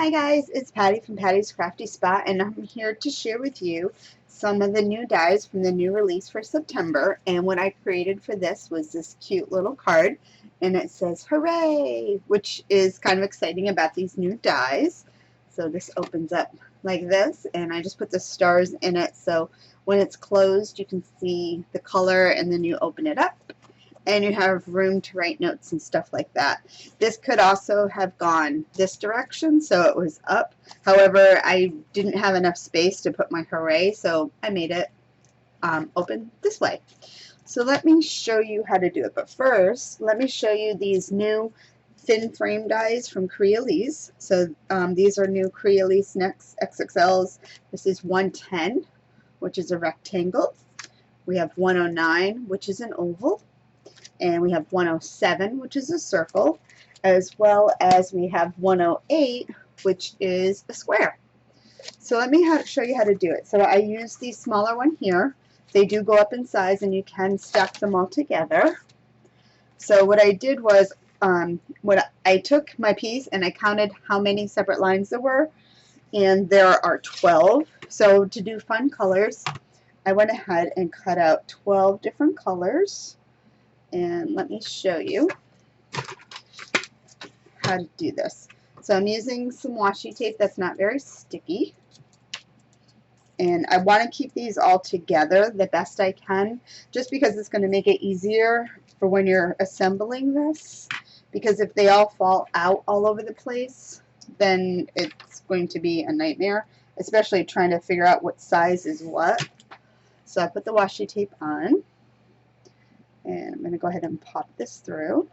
Hi guys, it's Patty from Patty's Crafty Spot, and I'm here to share with you some of the new dies from the new release for September. And what I created for this was this cute little card, and it says hooray, which is kind of exciting about these new dies. So this opens up like this, and I just put the stars in it, so when it's closed you can see the color, and then you open it up and you have room to write notes and stuff like that. This could also have gone this direction, so it was up. However, I didn't have enough space to put my hooray, so I made it open this way. So let me show you how to do it. But first, let me show you these new thin frame dies from Crealies. So these are new Crealies Next XXLs. This is 110, which is a rectangle. We have 109, which is an oval. And we have 107, which is a circle, as well as we have 108, which is a square. So let me show you how to do it. So I use the smaller one here. They do go up in size, and you can stack them all together. So what I did was I took my piece and I counted how many separate lines there were, and there are 12. So to do fun colors, I went ahead and cut out 12 different colors. And let me show you how to do this. So I'm using some washi tape that's not very sticky. And I want to keep these all together the best I can, just because it's going to make it easier for when you're assembling this. Because if they all fall out all over the place, then it's going to be a nightmare, especially trying to figure out what size is what. So I put the washi tape on. And I'm going to go ahead and pop this through.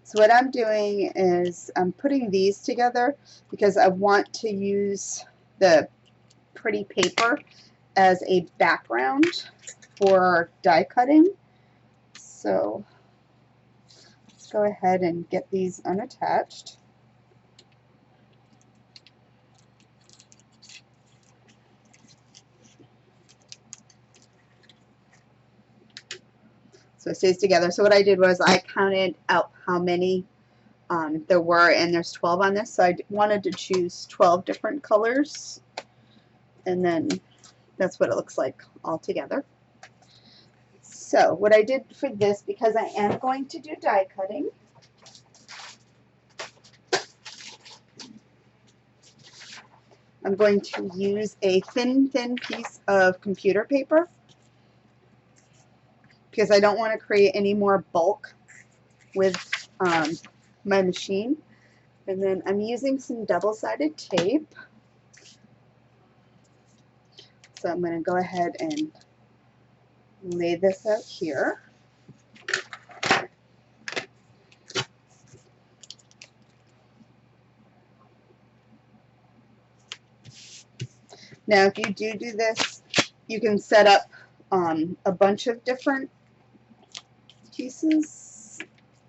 So what I'm doing is I'm putting these together because I want to use the pretty paper as a background for die cutting. So let's go ahead and get these unattached. So it stays together. So what I did was I counted out how many there were, and there's 12 on this. So I wanted to choose 12 different colors, and then that's what it looks like all together. So what I did for this, because I am going to do die cutting, I'm going to use a thin piece of computer paper, because I don't want to create any more bulk with my machine. And then I'm using some double-sided tape. So I'm going to go ahead and lay this out here. Now if you do this, you can set up a bunch of different pieces.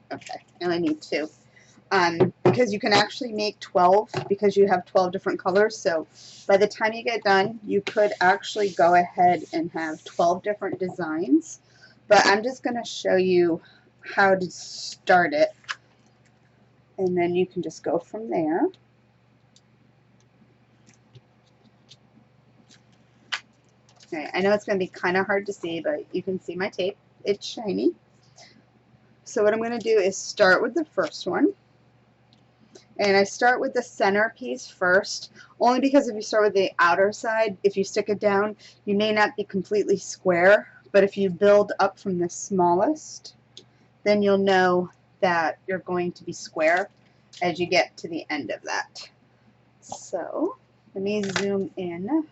Okay, and I need 2. Because you can actually make 12 because you have 12 different colors. So by the time you get done, you could actually go ahead and have 12 different designs. But I'm just going to show you how to start it, and then you can just go from there. Okay, I know it's going to be kind of hard to see, but you can see my tape. It's shiny. So what I'm going to do is start with the first one. And I start with the center piece first, only because if you start with the outer side, if you stick it down, you may not be completely square. But if you build up from the smallest, then you'll know that you're going to be square as you get to the end of that. So let me zoom in.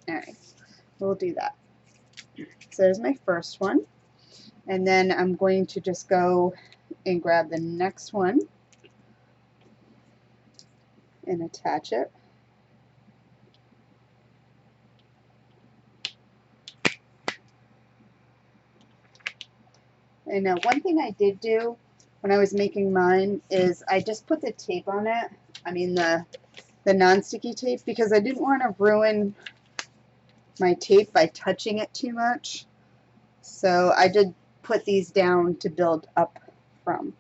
Alright, we'll do that. So there's my first one, and then I'm going to just go and grab the next one and attach it. And now one thing I did do when I was making mine is I just put the tape on it, I mean the non-sticky tape, because I didn't want to ruin my tape by touching it too much. So I did put these down to build up from.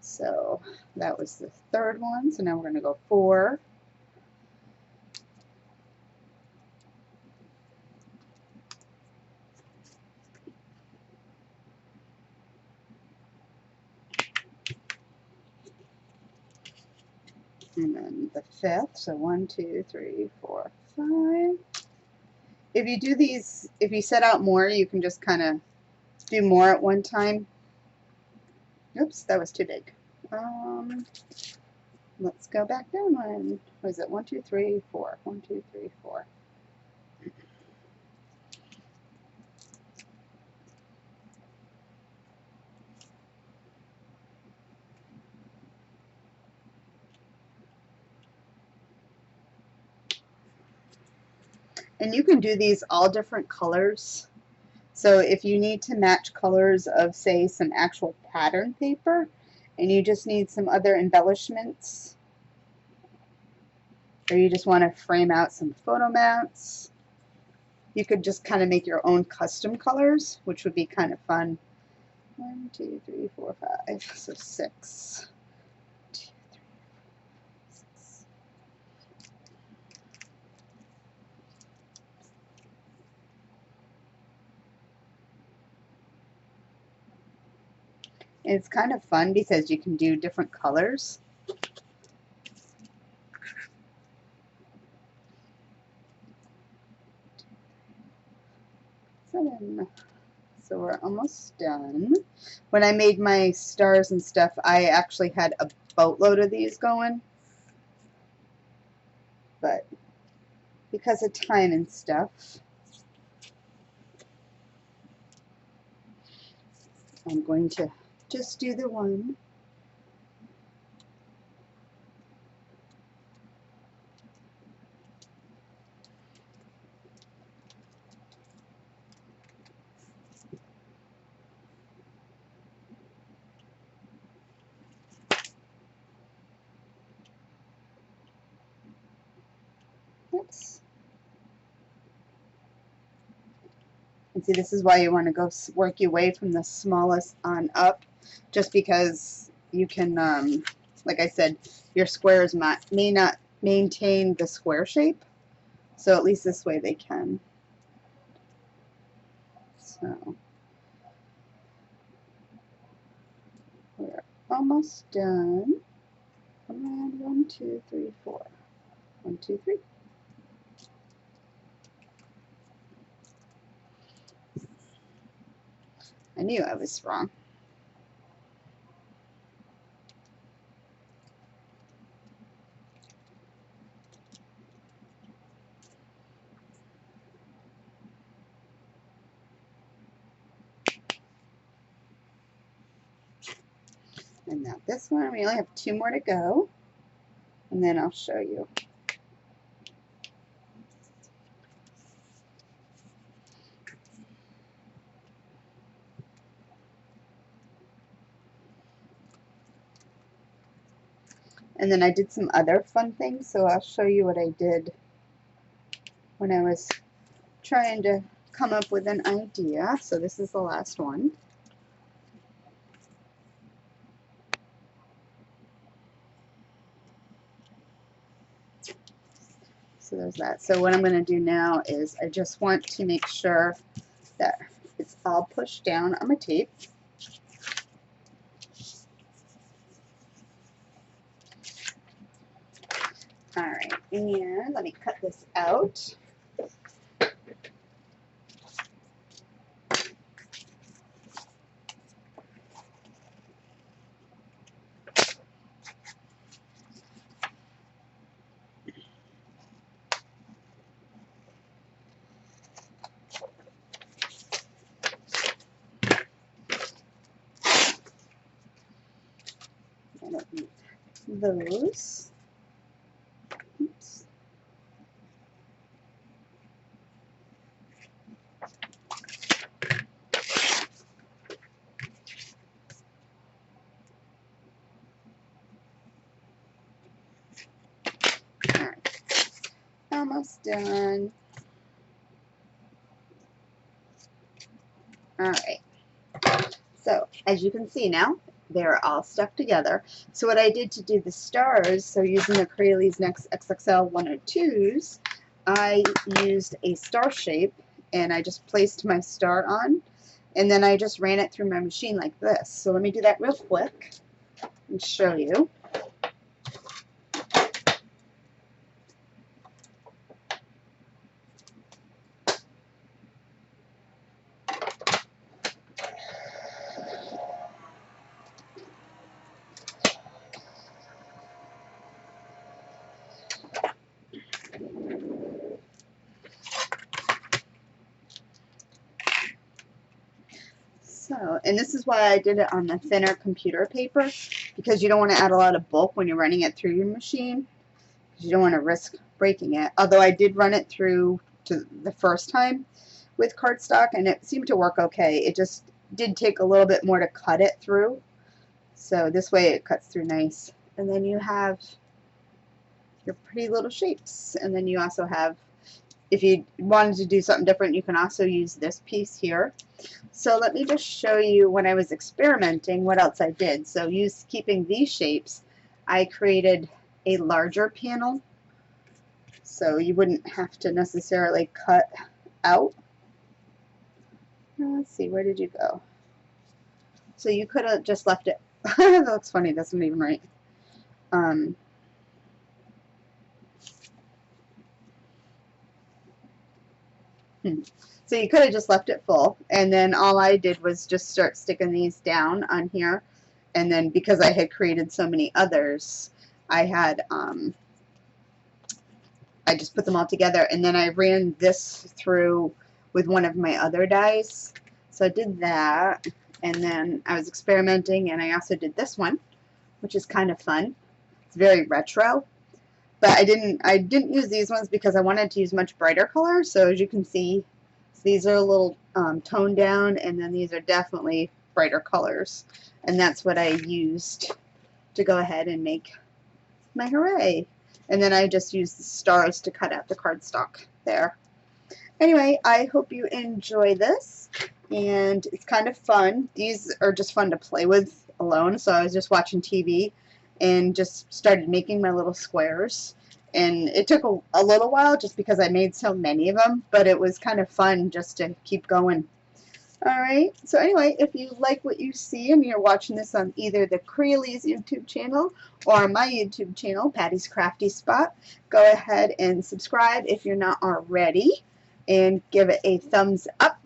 So that was the third one. So now we're going to go 4. And then the 5th. So 1, 2, 3, 4, 5. If you do these, if you set out more, you can just kind of do more at one time. Oops, that was too big. Let's go back down one. Was it 1, 2, 3, 4? 1, 2, 3, 4. And you can do these all different colors. So if you need to match colors of, say, some actual pattern paper, and you just need some other embellishments, or you just want to frame out some photo mats, you could just kind of make your own custom colors, which would be kind of fun. 1, 2, 3, 4, 5, so 6. 2, 3, 6. It's kind of fun because you can do different colors. 7. So we're almost done. When I made my stars and stuff, I actually had a boatload of these going. But because of time and stuff, I'm going to just do the one. Oops. And see, this is why you want to go work your way from the smallest on up, just because you can, like I said, your squares may not maintain the square shape, so at least this way they can. So we're almost done. Around 1, 2, 3, 4. 1, 2, 3. I knew I was wrong. And now this one, we only have 2 more to go, and then I'll show you. And then I did some other fun things, so I'll show you what I did when I was trying to come up with an idea. So this is the last one. So there's that. So what I'm going to do now is I just want to make sure that it's all pushed down on my tape. Alright, and let me cut this out. I don't need those. Oops. Alright, almost done. As you can see now, they're all stuck together. So what I did to do the stars, so using the Crealies Next XXL 102s, I used a star shape and I just placed my star on, and then I just ran it through my machine like this. So let me do that real quick and show you. So, and this is why I did it on the thinner computer paper, because you don't want to add a lot of bulk when you're running it through your machine. You don't want to risk breaking it. Although I did run it through to the first time with cardstock and it seemed to work okay. It just did take a little bit more to cut it through. So this way it cuts through nice. And then you have your pretty little shapes. And then you also have, if you wanted to do something different, you can also use this piece here. So let me just show you when I was experimenting what else I did. So keeping these shapes, I created a larger panel so you wouldn't have to necessarily cut out. Let's see, where did you go? So you could have just left it. That looks funny, that's not even right. So you could have just left it full, and then all I did was just start sticking these down on here, and then because I had created so many others, I had I just put them all together, and then I ran this through with one of my other dies. So I did that, and then I was experimenting, and I also did this one, which is kind of fun. It's very retro, but I didn't use these ones because I wanted to use much brighter colors. So as you can see, these are a little toned down, and then these are definitely brighter colors, and that's what I used to go ahead and make my Hurray. And then I just used the stars to cut out the cardstock there. Anyway, I hope you enjoy this, and it's kind of fun. These are just fun to play with alone, so I was just watching TV and just started making my little squares. And it took a little while just because I made so many of them, but it was kind of fun just to keep going. Alright, so anyway, if you like what you see and you're watching this on either the Crealies YouTube channel or my YouTube channel, Patty's Crafty Spot, go ahead and subscribe if you're not already, and give it a thumbs up.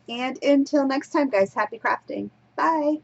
And until next time, guys, happy crafting. Bye!